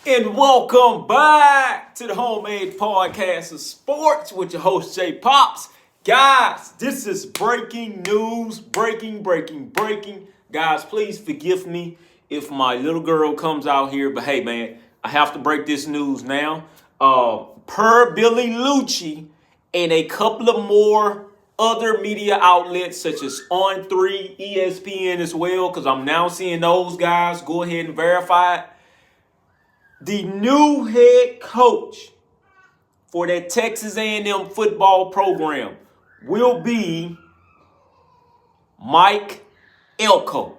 And welcome back to the Homemade Podcast of Sports with your host, Jay Pops. Guys, this is breaking news. Breaking. Guys, please forgive me if my little girl comes out here. But hey, man, I have to break this news now. Per Billy Lucha and a couple of more other media outlets such as On3, ESPN as well, because I'm now seeing those guys. Go ahead and verify it. The new head coach for that Texas A&M football program will be Mike Elko.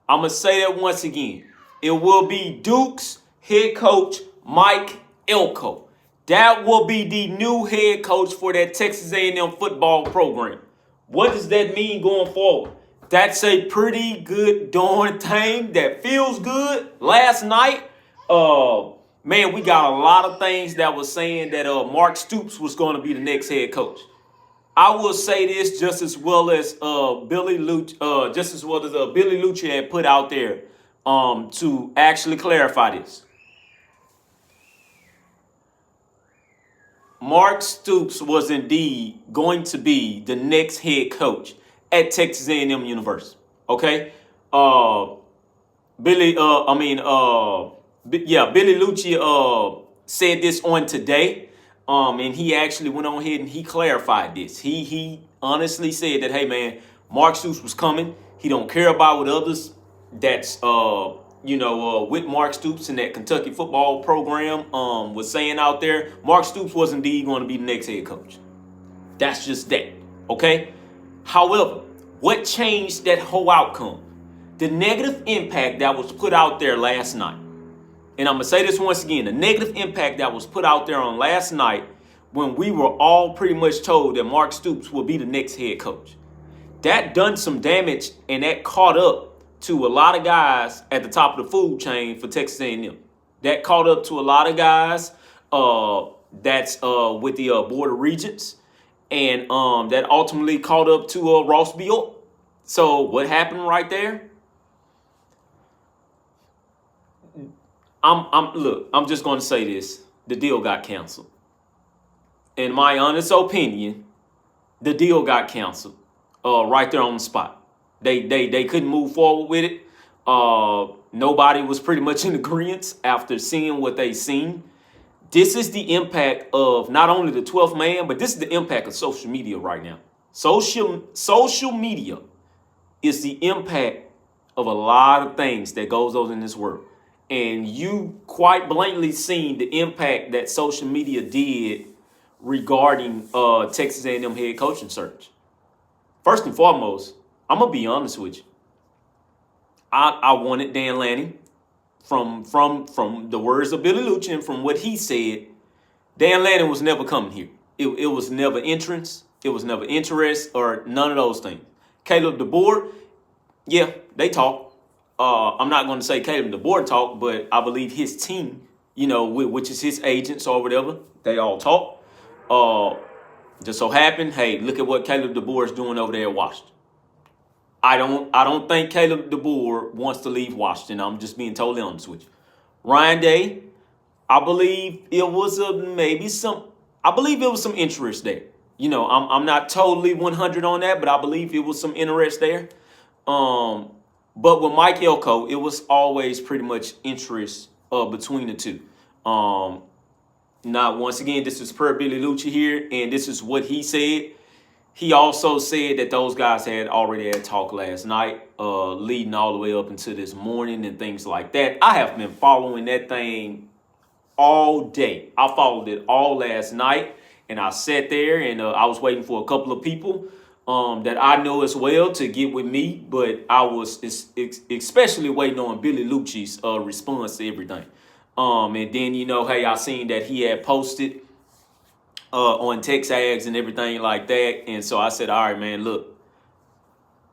I'm going to say that once again. It will be Duke's head coach, Mike Elko. That will be the new head coach for that Texas A&M football program. What does that mean going forward? That's a pretty good darn thing that feels good. Last night, man, we got a lot of things that was saying that Mark Stoops was going to be the next head coach. I will say this just as well as Billy Lucha had put out there to actually clarify this. Mark Stoops was indeed going to be the next head coach at Texas A&M University. Okay, Billy Lucha said this on today, and he actually went on ahead and he clarified this. He honestly said that, hey man, Mark Stoops was coming. He don't care about what others that's with Mark Stoops and that Kentucky football program was saying out there. Mark Stoops was indeed going to be the next head coach. That's just that. Okay. However, what changed that whole outcome? The negative impact that was put out there last night. And I'm going to say this once again. The negative impact that was put out there on last night when we were all pretty much told that Mark Stoops will be the next head coach. That done some damage and that caught up to a lot of guys at the top of the food chain for Texas A&M. That caught up to a lot of guys that's with the Board of Regents. And that ultimately caught up to Ross Bjork. So what happened right there? I'm just going to say this. The deal got canceled. In my honest opinion, the deal got canceled right there on the spot. They couldn't move forward with it. Nobody was pretty much in agreement after seeing what they seen. This is the impact of not only the 12th man, but this is the impact of social media right now. Social media is the impact of a lot of things that goes on in this world. And you quite blatantly seen the impact that social media did regarding Texas A&M head coaching search. First and foremost, I'm going to be honest with you. I wanted Dan Lanning. From the words of Billy Lucha and from what he said, Dan Lanning was never coming here. It was never entrance. It was never interest or none of those things. Caleb DeBoer, yeah, they talk. I'm not going to say Caleb DeBoer talk, but I believe his team, which is his agents or whatever, they all talk. Just so happened, hey, look at what Caleb DeBoer is doing over there at Washington. I don't think Caleb DeBoer wants to leave Washington. I'm just being totally honest with you. Ryan Day, I believe it was some interest there. I'm not totally 100 on that, but I believe it was some interest there. But with Mike Elko, it was always pretty much interest between the two. Now, once again, this is per Billy Lucha here, and this is what he said. He also said that those guys had already had talk last night, leading all the way up into this morning and things like that. I have been following that thing all day. I followed it all last night, and I sat there and I was waiting for a couple of people that I know as well to get with me, but I was especially waiting on Billy Lucha's response to everything. And then, hey, I seen that he had posted on TexAgs and everything like that. And so I said, all right, man, look,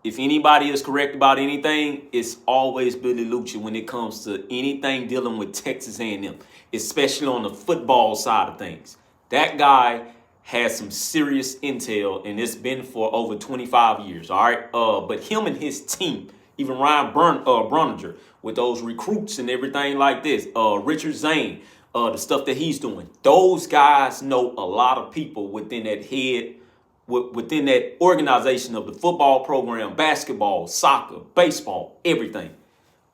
if anybody is correct about anything, it's always Billy Lucha when it comes to anything dealing with Texas A&M, especially on the football side of things. That guy has some serious intel, and it's been for over 25 years, all right? But him and his team Even Ryan Brunninger with those recruits and everything like this. Richard Zane, the stuff that he's doing. Those guys know a lot of people within that head, within that organization of the football program, basketball, soccer, baseball, everything.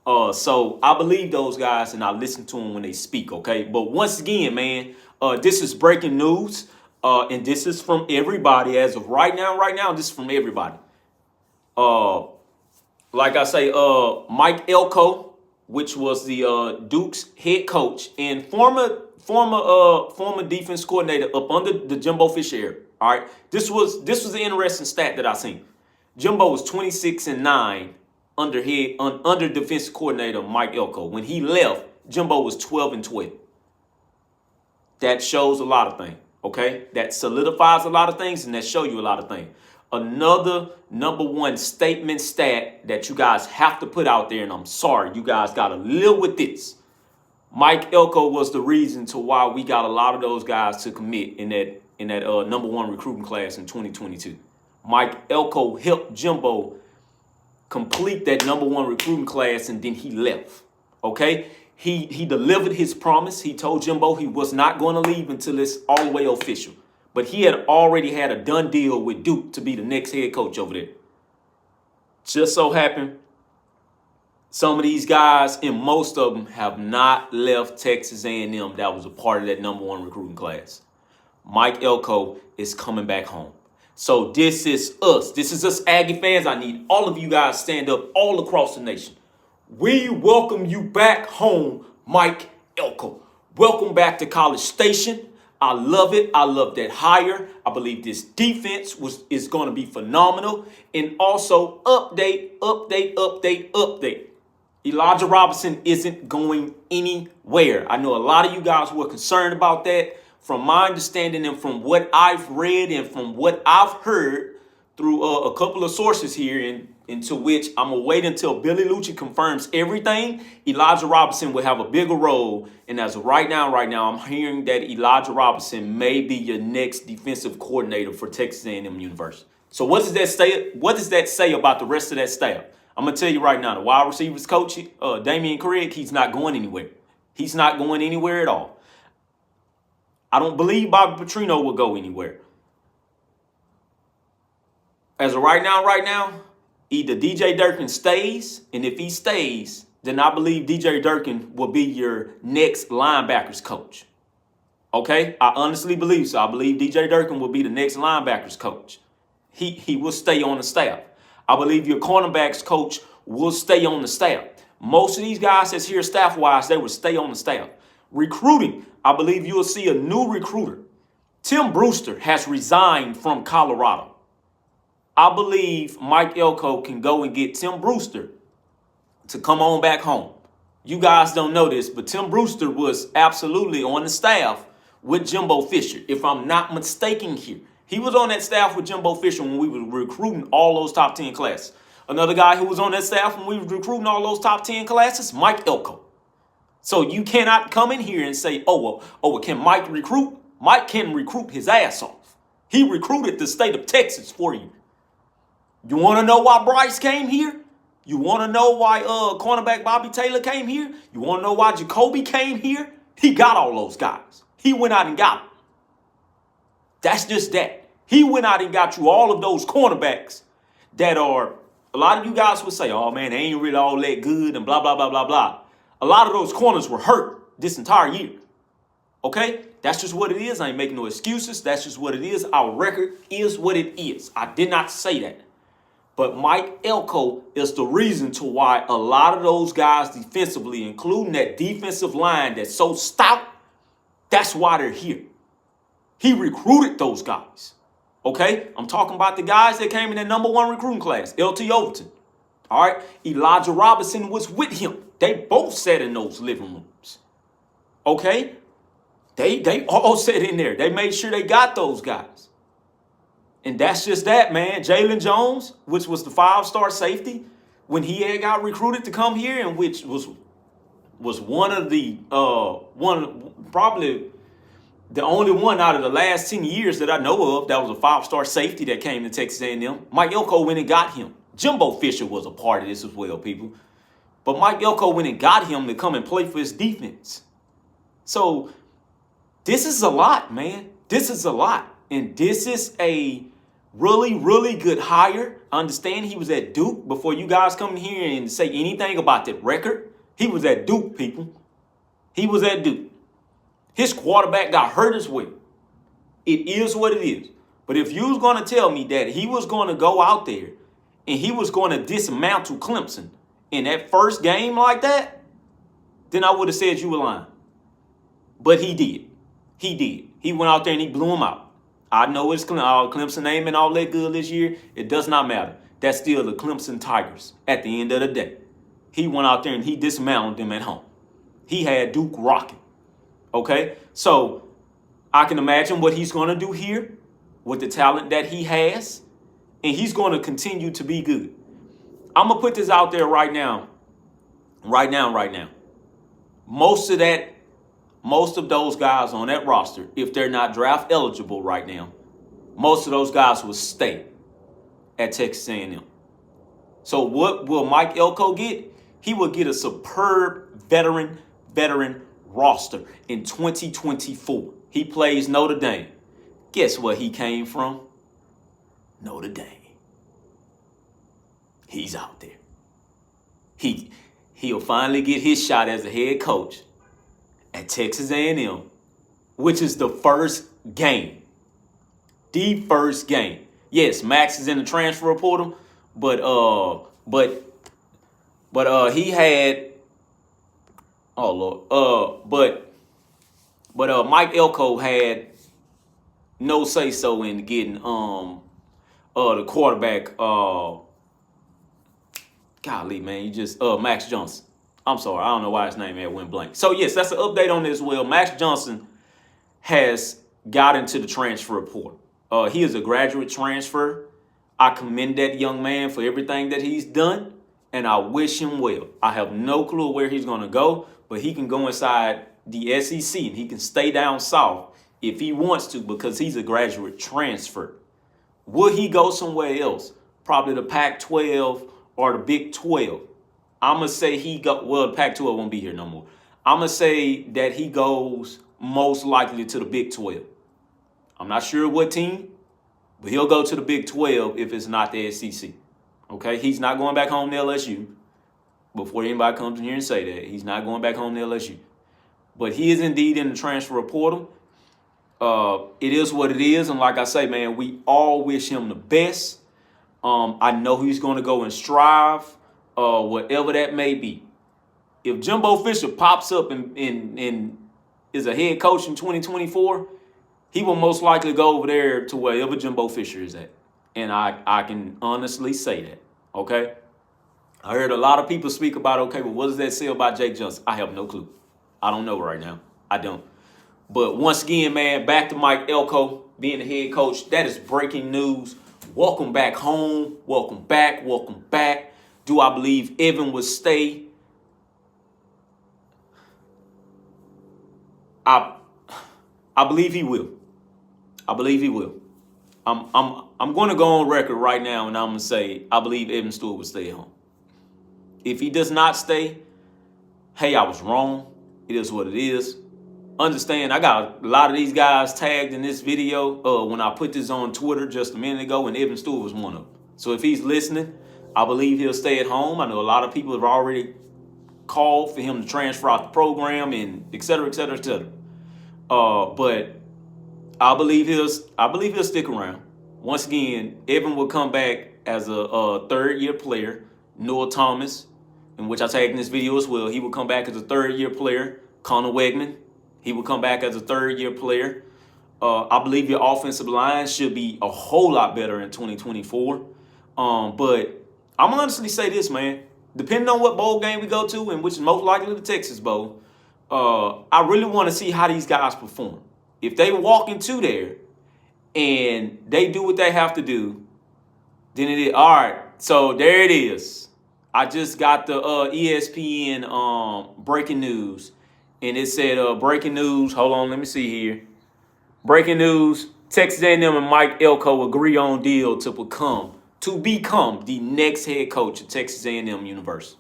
So I believe those guys and I listen to them when they speak, okay? But once again, man, this is breaking news. And this is from everybody as of right now, this is from everybody. Like I say, Mike Elko, which was the Duke's head coach and former defense coordinator up under the Jimbo Fisher era. All right, this was an interesting stat that I seen. Jimbo was 26-9 under defensive coordinator Mike Elko. When he left, Jimbo was 12-12. That shows a lot of things. Okay, that solidifies a lot of things and that show you a lot of things. Another number one statement stat that you guys have to put out there, and I'm sorry, you guys got to live with this. Mike Elko was the reason to why we got a lot of those guys to commit in that number one recruiting class in 2022. Mike Elko helped Jimbo complete that number one recruiting class, and then he left. Okay, he delivered his promise. He told Jimbo he was not going to leave until it's all the way official. But he had already had a done deal with Duke to be the next head coach over there. Just so happened, some of these guys and most of them have not left Texas A&M that was a part of that number one recruiting class. Mike Elko is coming back home. So this is us. This is us Aggie fans. I need all of you guys stand up all across the nation. We welcome you back home, Mike Elko. Welcome back to College Station. I love it. I love that hire. I believe this defense is going to be phenomenal. And also, update. Elijah Robinson isn't going anywhere. I know a lot of you guys were concerned about that. From my understanding and from what I've read and from what I've heard through a couple of sources here, into which I'm going to wait until Billy Lucha confirms everything, Elijah Robinson will have a bigger role. And as of right now, I'm hearing that Elijah Robinson may be your next defensive coordinator for Texas A&M University. So what does that say? What does that say about the rest of that staff? I'm going to tell you right now, the wide receivers coach, Damian Craig, he's not going anywhere. He's not going anywhere at all. I don't believe Bobby Petrino will go anywhere. As of right now, either DJ Durkin stays, and if he stays, then I believe DJ Durkin will be your next linebackers coach. Okay? I honestly believe so. I believe DJ Durkin will be the next linebackers coach. He will stay on the staff. I believe your cornerbacks coach will stay on the staff. Most of these guys that's here staff-wise, they will stay on the staff. Recruiting, I believe you will see a new recruiter. Tim Brewster has resigned from Colorado. I believe Mike Elko can go and get Tim Brewster to come on back home. You guys don't know this, but Tim Brewster was absolutely on the staff with Jimbo Fisher, if I'm not mistaken here. He was on that staff with Jimbo Fisher when we were recruiting all those top 10 classes. Another guy who was on that staff when we were recruiting all those top 10 classes, Mike Elko. So you cannot come in here and say, well, can Mike recruit? Mike can recruit his ass off. He recruited the state of Texas for you. You want to know why Bryce came here? You want to know why cornerback Bobby Taylor came here? You want to know why Jacoby came here? He got all those guys. He went out and got them. That's just that. He went out and got you all of those cornerbacks that are, a lot of you guys would say, oh man, they ain't really all that good and blah, blah, blah, blah, blah. A lot of those corners were hurt this entire year. Okay? That's just what it is. I ain't making no excuses. That's just what it is. Our record is what it is. I did not say that. But Mike Elko is the reason to why a lot of those guys defensively, including that defensive line that's so stout, that's why they're here. He recruited those guys. Okay? I'm talking about the guys that came in that number one recruiting class, LT Overton. All right? Elijah Robinson was with him. They both sat in those living rooms. Okay? They all sat in there. They made sure they got those guys. And that's just that, man. Jalen Jones, which was the 5-star safety, when he had got recruited to come here, and which was one of the probably the only one out of the last 10 years that I know of that was a 5-star safety that came to Texas A&M. Mike Elko went and got him. Jimbo Fisher was a part of this as well, people. But Mike Elko went and got him to come and play for his defense. So this is a lot, man. This is a lot. And this is a really, really good hire. I understand he was at Duke. Before you guys come in here and say anything about that record, he was at Duke, people. He was at Duke. His quarterback got hurt as well. It is what it is. But if you was going to tell me that he was going to go out there and he was going to dismantle Clemson in that first game like that, then I would have said you were lying. But he did. He did. He went out there and he blew him out. I know it's Clemson name and all that good this year. It does not matter. That's still the Clemson Tigers at the end of the day. He went out there and he dismantled them at home. He had Duke rocking. Okay? So I can imagine what he's going to do here with the talent that he has. And he's going to continue to be good. I'm going to put this out there right now. Right now. Most of those guys on that roster, if they're not draft eligible right now, most of those guys will stay at Texas A&M. So what will Mike Elko get? He will get a superb veteran roster in 2024. He plays Notre Dame. Guess where he came from? Notre Dame. He's out there. He'll finally get his shot as a head coach at Texas A&M, which is the first game. The first game. Yes, Max is in the transfer portal, but he had Mike Elko had no say so in getting the quarterback golly, man, Max Johnson. I'm sorry, I don't know why his name had went blank. So, yes, that's an update on this as well. Max Johnson has got into the transfer portal. He is a graduate transfer. I commend that young man for everything that he's done, and I wish him well. I have no clue where he's going to go, but he can go inside the SEC, and he can stay down south if he wants to because he's a graduate transfer. Will he go somewhere else? Probably the Pac-12 or the Big 12. I'm going to say the Pac-12 won't be here no more. I'm going to say that he goes most likely to the Big 12. I'm not sure what team, but he'll go to the Big 12 if it's not the SEC. Okay? He's not going back home to LSU. Before anybody comes in here and say that, he's not going back home to LSU. But he is indeed in the transfer portal. It is what it is. And like I say, man, we all wish him the best. I know he's going to go and strive, whatever that may be. If Jimbo Fisher pops up and is a head coach in 2024, he will most likely go over there to wherever Jimbo Fisher is at. And I can honestly say that, okay? I heard a lot of people speak about, okay, but what does that say about Jake Johnson? I have no clue. I don't know right now. I don't. But once again, man, back to Mike Elko being the head coach. That is breaking news. Welcome back home. Welcome back. Welcome back. Do I believe Evan will stay? I believe he will. I believe he will. I'm going to go on record right now and I'm going to say I believe Evan Stewart will stay at home. If he does not stay, hey, I was wrong. It is what it is. Understand, I got a lot of these guys tagged in this video when I put this on Twitter just a minute ago, and Evan Stewart was one of them. So if he's listening, I believe he'll stay at home. I know a lot of people have already called for him to transfer out the program and et cetera, et cetera, et cetera. But I believe he'll stick around. Once again, Evan will come back as a third-year player. Noah Thomas, in which I tagged in this video as well, he will come back as a third-year player. Connor Wegman, he will come back as a third-year player. I believe your offensive line should be a whole lot better in 2024. But I'm honestly say this, man. Depending on what bowl game we go to, and which is most likely the Texas Bowl, I really want to see how these guys perform. If they walk into there and they do what they have to do, then it is. All right, so there it is. I just got the ESPN breaking news. And it said, breaking news. Hold on, let me see here. Breaking news. Texas A&M and Mike Elko agree on deal to become to become the next head coach of Texas A&M University.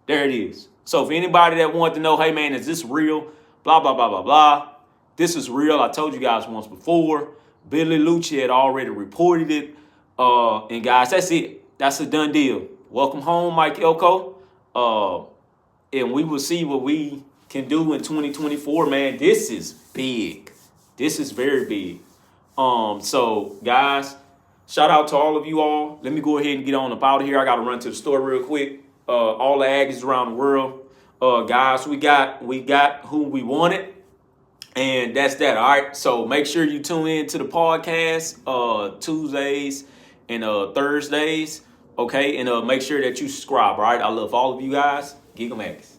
There it is. So for anybody that wanted to know, hey man, is this real? Blah, blah, blah, blah, blah. This is real. I told you guys once before. Billy Lucha had already reported it. And guys, that's it. That's a done deal. Welcome home, Mike Elko. And we will see what we can do in 2024, man. This is big. This is very big. So guys, shout out to all of you all. Let me go ahead and get on up out of here. I got to run to the store real quick. All the Aggies around the world. Guys, we got who we wanted. And that's that. All right. So make sure you tune in to the podcast Tuesdays and Thursdays. Okay. And make sure that you subscribe. All right. I love all of you guys. Geek 'em Aggies.